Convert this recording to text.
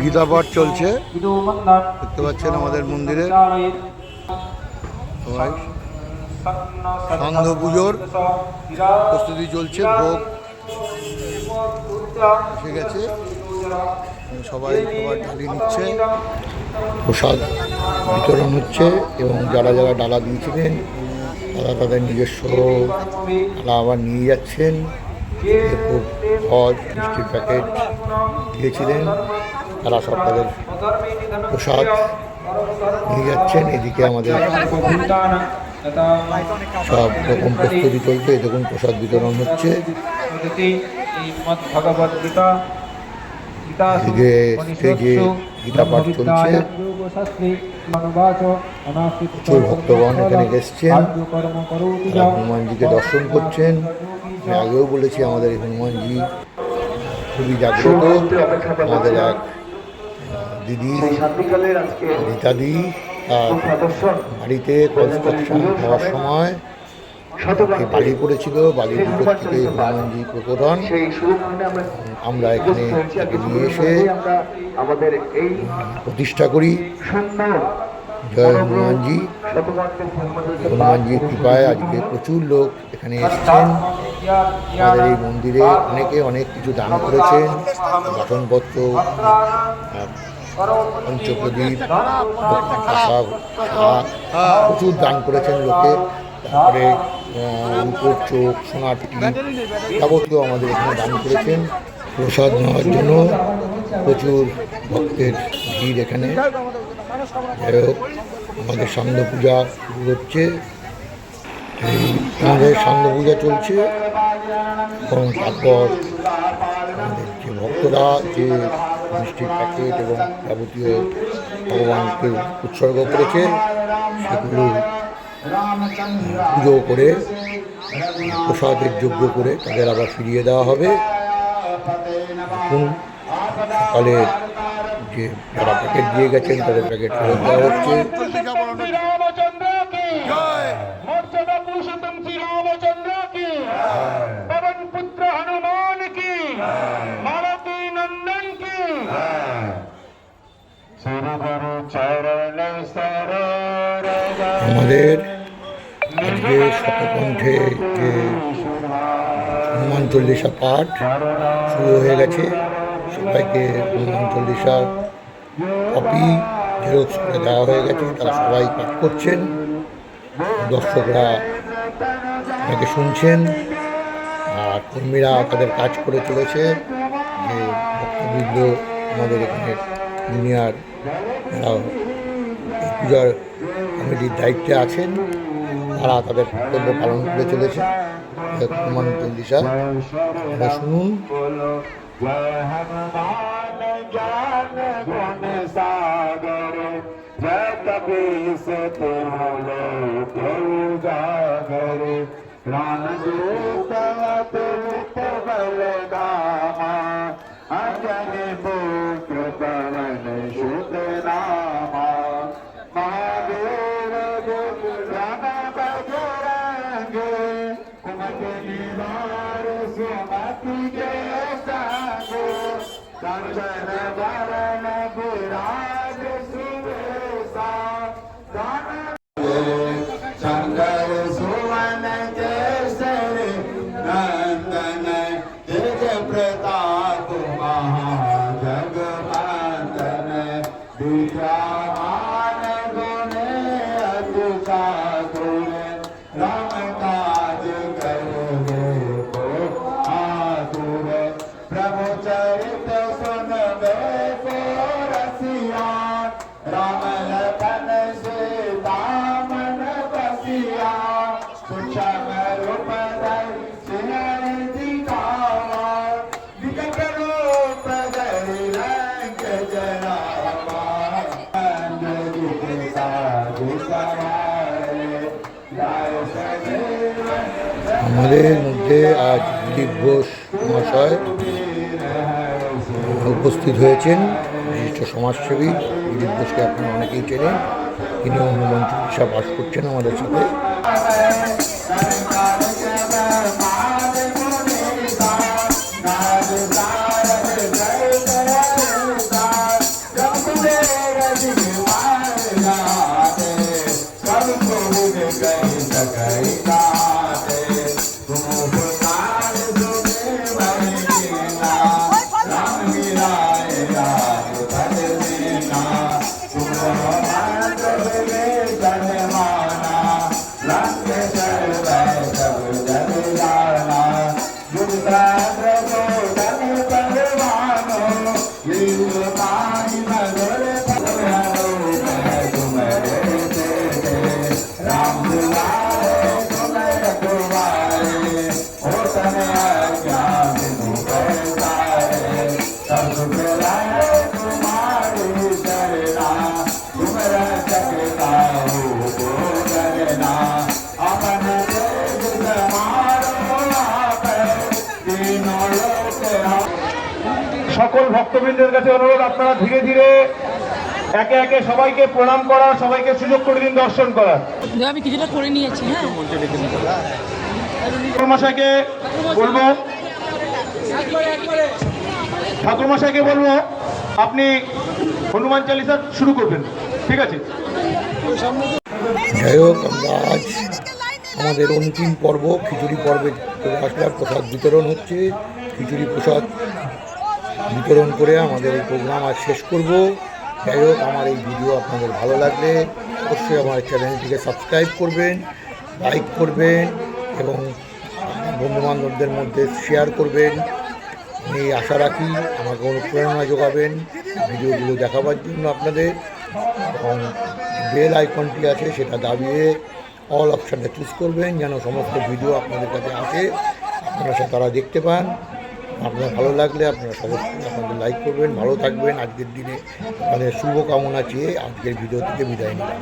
গীতা পাঠ চলছে, দেখতে পাচ্ছেন আমাদের মন্দিরে সবাই সান্ধ্য পুজোর প্রস্তুতি চলছে। ভোগ এসে গেছে, সবাই সবার ঢালি নিচ্ছে, প্রসাদ বিতরণ হচ্ছে এবং যারা যারা ডালা দিয়েছিলেন তারা তাদের নিজস্ব ডালা আবার নিয়ে যাচ্ছেন। ফল মিষ্টির প্যাকেট দিয়েছিলেন, তারা সব তাদের প্রসাদ নিয়ে যাচ্ছেন। এদিকে আমাদের সব রকম প্রস্তুতি চলছে, দেখুন প্রসাদ বিতরণ হচ্ছে। এদিকে স্টেজে গীতা পাঠ চলছে, প্রচুর ভক্তগণ এখানে এসছেন, তারা হনুমানজিকে দর্শন করছেন। আমি আগেও বলেছি আমাদের হনুমানজি খুবই জাগ্রত। আমাদের এক দিদি রীতাদি তার বাড়িতে কনস্ট্রাকশন হওয়ার সময় বালি পড়েছিল, বালির ভিতর থেকে হনুমানজি প্রকটন। আমরা এখানে তাকে নিয়ে এসে প্রতিষ্ঠা করি। জয় হনুমানজি। হনুমানজির কৃপায় আজকে প্রচুর লোক এখানে এসেছেন। আমাদের এই মন্দিরে অনেকে অনেক কিছু দান করেছেন, বাসনপত্র, পঞ্চপ্রদীপ, প্রচুর দান করেছেন লোকে। তারপরে রূপোর চোখ, সোনার টিপ যাবতীয় আমাদের এখানে দান করেছেন। প্রসাদ নেওয়ার জন্য প্রচুর ভক্তের ভিড় এখানে। যাই হোক, আমাদের সান্ধ্য পূজা শুরু হচ্ছে। আমাদের সান্ধ্য পূজা চলছে এবং তারপর আমাদের যে ভক্তরা যে মিষ্টির প্যাকেট এবং যাবতীয় ভগবানকে উৎসর্গ করেছে সেগুলো পুজো করে প্রসাদের যোগ্য করে তাদের আবার ফিরিয়ে দেওয়া হবে। এখন সকালে যে যারা প্যাকেট দিয়ে গেছেন তাদের প্যাকেট ফেরত দেওয়া হচ্ছে। আমাদের আজকে শতকণ্ঠে যে হনুমান চল্লিশা পাঠ শুরু হয়ে গেছে। সবাইকে হনুমান চল্লিশার কপি জেরক্স করে দেওয়া হয়ে গেছে, তারা সবাই পাঠ করছেন। দর্শকরা অনেকে শুনছেন আর কর্মীরা তাদের কাজ করে চলেছে। যে ভক্তবৃন্দ আমাদের এখানে জুনিয়র যারা এই পূজার কমিটির দায়িত্বে আছেন তারা তাদের কর্তব্য পালন করে চলেছে। হনুমান চল্লিশা আপনারা শুনুন। আমাদের মধ্যে আজ দিলীপ ঘোষ মহাশয় উপস্থিত হয়েছেন, বিশিষ্ট সমাজসেবী। দিলীপ ঘোষকে আপনারা অনেকেই চেনেন, তিনিও হনুমান চল্লিশা পাঠ করছেন আমাদের সাথে। ভক্তবৃন্দের কাছে অনুরোধ, আপনারা ধীরে ধীরে একে একে সবাইকে প্রণাম করার, সবাইকে সুযোগ করে দিন দর্শন করার। আমি কিছুটা করে নিয়েছি। হ্যাঁ, ঠাকুরমশাইকে বলবো, ঠাকুরমশাইকে বলবো আপনি হনুমান চালিসা শুরু করবেন। ঠিক আছে। যাই হোক, আমরা আজ আমাদের অন্তিম পর্ব খিচুড়ি পর্বে চলে আসলাম। প্রসাদ বিতরণ হচ্ছে, খিচুড়ি প্রসাদ বিতরণ করে আমাদের এই প্রোগ্রাম আজ শেষ করব। যাই হোক, আমার এই ভিডিও আপনাদের ভালো লাগলে অবশ্যই আমার চ্যানেলটিকে সাবস্ক্রাইব করবেন, লাইক করবেন এবং বন্ধুবান্ধবদের মধ্যে শেয়ার করবেন। আমি আশা রাখি আমাকে অনুপ্রেরণা যোগাবেন ভিডিওগুলো দেখাবার জন্য আপনাদের, এবং বেল আইকনটি আছে সেটা দাবিয়ে অল অপশানটা চুজ করবেন যেন সমস্ত ভিডিও আপনাদের কাছে আসে, আপনারা তারা দেখতে পান। আপনার ভালো লাগলে আপনারা অবশ্যই আপনাদের লাইক করবেন। ভালো থাকবেন। আজকের দিনে আপনাদের শুভকামনা চেয়ে আজকের ভিডিও থেকে বিদায় নিলাম।